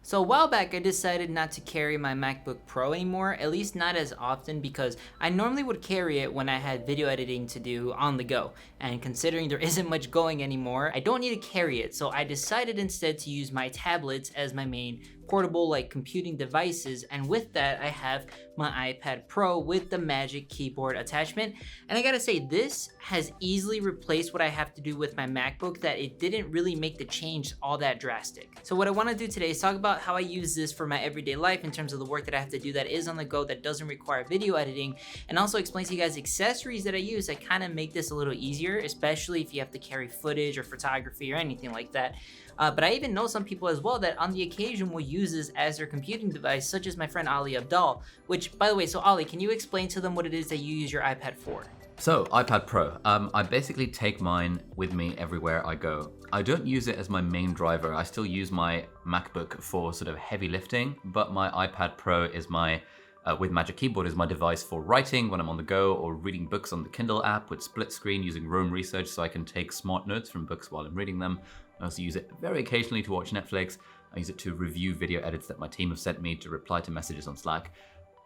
So a while back I decided not to carry my MacBook Pro anymore, at least not as often, because I normally would carry it when I had video editing to do on the go. And considering there isn't much going anymore, I don't need to carry it. So I decided instead to use my tablets as my main portable computing devices, and with that I have my iPad Pro with the Magic Keyboard attachment. And I gotta say, this has easily replaced what I have to do with my MacBook, that it didn't really make the change all that drastic. So what I want to do today is talk about how I use this for my everyday life in terms of the work that I have to do that is on the go, that doesn't require video editing, and also explain to you guys accessories that I use that kind of make this a little easier, especially if you have to carry footage or photography or anything like that. But I even know some people as well that on the occasion will use this as their computing device, such as my friend Ali Abdaal, which, by the way, so Ali, can you explain to them what it is that you use your iPad for? So, iPad Pro. I basically take mine with me everywhere I go. I don't use it as my main driver. I still use my MacBook for sort of heavy lifting, but my iPad Pro is my, with Magic Keyboard, is my device for writing when I'm on the go, or reading books on the Kindle app with split screen using Roam Research so I can take smart notes from books while I'm reading them. I also use it very occasionally to watch Netflix. I use it to review video edits that my team have sent me, to reply to messages on Slack.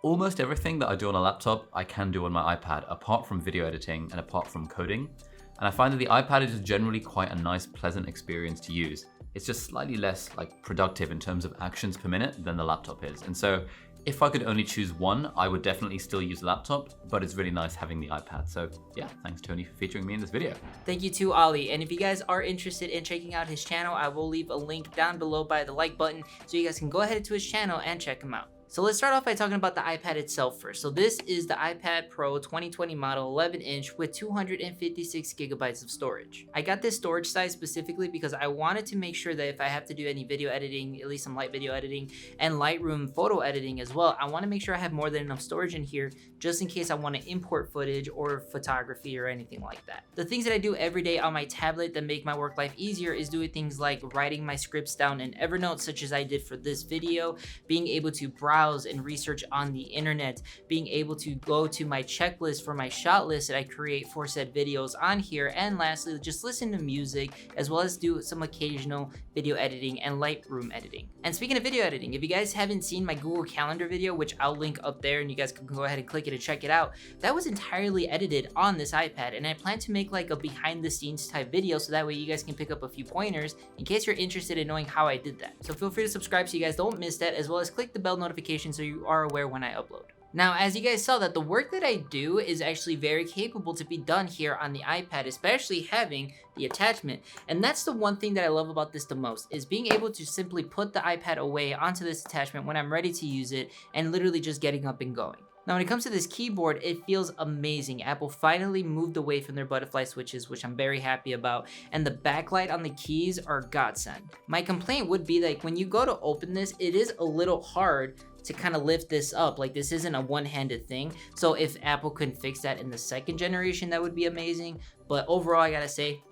Almost everything that I do on a laptop, I can do on my iPad, apart from video editing and apart from coding. And I find that the iPad is generally quite a nice, pleasant experience to use. It's just slightly less productive in terms of actions per minute than the laptop is. And so if I could only choose one, I would definitely still use the laptop, but it's really nice having the iPad. So yeah, thanks Tony for featuring me in this video. Thank you to Ali. And if you guys are interested in checking out his channel, I will leave a link down below by the like button so you guys can go ahead to his channel and check him out. So let's start off by talking about the iPad itself first. So this is the iPad Pro 2020 model 11-inch with 256 gigabytes of storage. I got this storage size specifically because I wanted to make sure that if I have to do any video editing, at least some light video editing and Lightroom photo editing as well, I want to make sure I have more than enough storage in here just in case I want to import footage or photography or anything like that. The things that I do every day on my tablet that make my work life easier is doing things like writing my scripts down in Evernote, such as I did for this video, being able to browse and research on the internet, being able to go to my checklist for my shot list that I create for said videos on here, and lastly, just listen to music as well as do some occasional video editing and Lightroom editing. And speaking of video editing, if you guys haven't seen my Google Calendar video, which I'll link up there and you guys can go ahead and click it and check it out, that was entirely edited on this iPad, and I plan to make a behind the scenes type video so that way you guys can pick up a few pointers in case you're interested in knowing how I did that. So feel free to subscribe so you guys don't miss that, as well as click the bell notification so you are aware when I upload. Now, as you guys saw, that the work that I do is actually very capable to be done here on the iPad, especially having the attachment. And that's the one thing that I love about this the most, is being able to simply put the iPad away onto this attachment when I'm ready to use it and literally just getting up and going. Now, when it comes to this keyboard, it feels amazing. Apple finally moved away from their butterfly switches, which I'm very happy about, and the backlight on the keys are godsend. My complaint would be when you go to open this, it is a little hard to kind of lift this up. This isn't a one-handed thing. So if Apple couldn't fix that in the second generation, that would be amazing. But overall, I gotta say,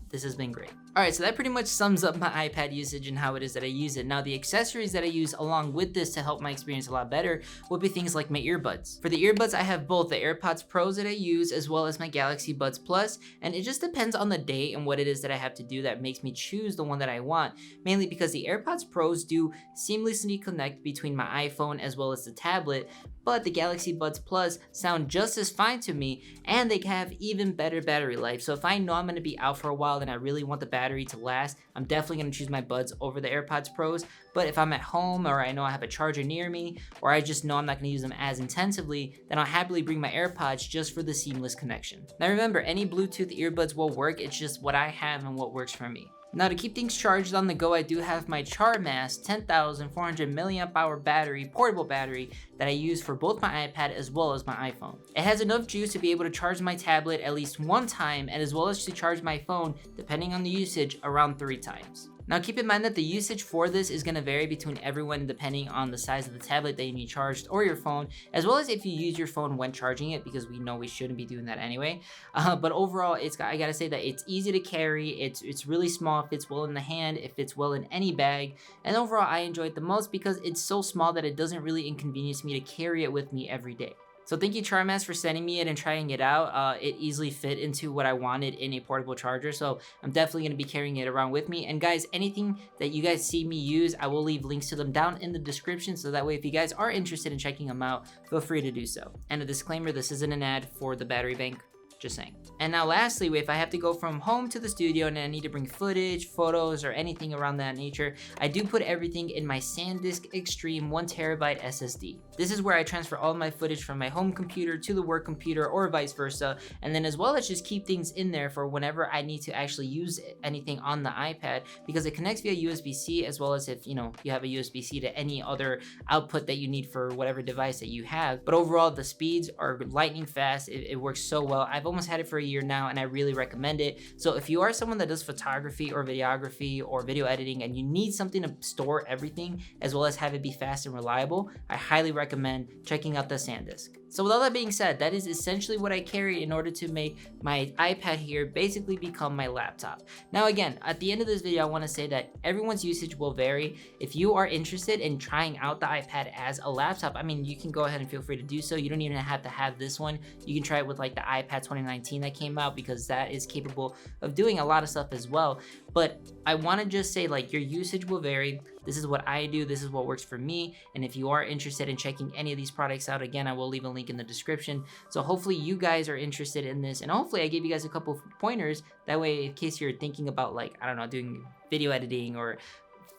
this has been great. Alright, so that pretty much sums up my iPad usage and how it is that I use it. Now, the accessories that I use along with this to help my experience a lot better would be things like my earbuds. For the earbuds, I have both the AirPods Pros that I use as well as my Galaxy Buds Plus, and it just depends on the day and what it is that I have to do that makes me choose the one that I want, mainly because the AirPods Pros do seamlessly connect between my iPhone as well as the tablet, but the Galaxy Buds Plus sound just as fine to me, and they have even better battery life. So if I know I'm gonna be out for a while and I really want the battery to last, I'm definitely gonna choose my Buds over the AirPods Pros. But if I'm at home, or I know I have a charger near me, or I just know I'm not gonna use them as intensively, then I'll happily bring my AirPods just for the seamless connection. Now remember, any Bluetooth earbuds will work, it's just what I have and what works for me. Now, to keep things charged on the go, I do have my CharMass 10,400 milliamp hour battery, portable battery, that I use for both my iPad as well as my iPhone. It has enough juice to be able to charge my tablet at least one time, and as well as to charge my phone, depending on the usage, around 3 times. Now keep in mind that the usage for this is going to vary between everyone depending on the size of the tablet that you need charged or your phone, as well as if you use your phone when charging it, because we know we shouldn't be doing that anyway. But overall, I gotta say that it's easy to carry, it's really small, it fits well in the hand, it fits well in any bag, and overall I enjoy it the most because it's so small that it doesn't really inconvenience me to carry it with me every day. So thank you Charmass for sending me it and trying it out. It easily fit into what I wanted in a portable charger, so I'm definitely going to be carrying it around with me. And guys, anything that you guys see me use, I will leave links to them down in the description, so that way if you guys are interested in checking them out, feel free to do so. And a disclaimer, this isn't an ad for the battery bank. Just saying. And now lastly, if I have to go from home to the studio and I need to bring footage, photos, or anything around that nature, I do put everything in my SanDisk Extreme 1TB SSD. This is where I transfer all my footage from my home computer to the work computer or vice versa, and then as well as just keep things in there for whenever I need to actually use anything on the iPad, because it connects via USB-C, as well as if you have a USB-C to any other output that you need for whatever device that you have. But overall, the speeds are lightning fast. It works so well. I've almost had it for a year now and I really recommend it. So if you are someone that does photography or videography or video editing and you need something to store everything as well as have it be fast and reliable, I highly recommend checking out the SanDisk. So with all that being said, that is essentially what I carry in order to make my iPad here basically become my laptop. Now again, at the end of this video, I want to say that everyone's usage will vary. If you are interested in trying out the iPad as a laptop, I mean, you can go ahead and feel free to do so. You don't even have to have this one. You can try it with like the iPad 2019 that came out, because that is capable of doing a lot of stuff as well. But I want to just say, like, your usage will vary. This is what I do, this is what works for me, and if you are interested in checking any of these products out, again, I will leave a link in the description. So hopefully you guys are interested in this, and hopefully I gave you guys a couple of pointers, that way in case you're thinking about, like, I don't know, doing video editing or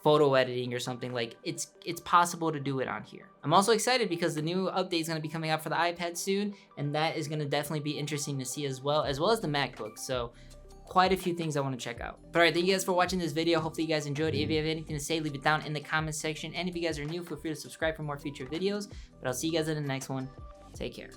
photo editing or something, like it's possible to do it on here. I'm also excited because the new update is going to be coming out for the iPad soon, and that is going to definitely be interesting to see as well as the MacBook. So quite a few things I want to check out. But alright, thank you guys for watching this video. Hopefully you guys enjoyed. If you have anything to say, leave it down in the comments section. And if you guys are new, feel free to subscribe for more future videos. But I'll see you guys in the next one. Take care.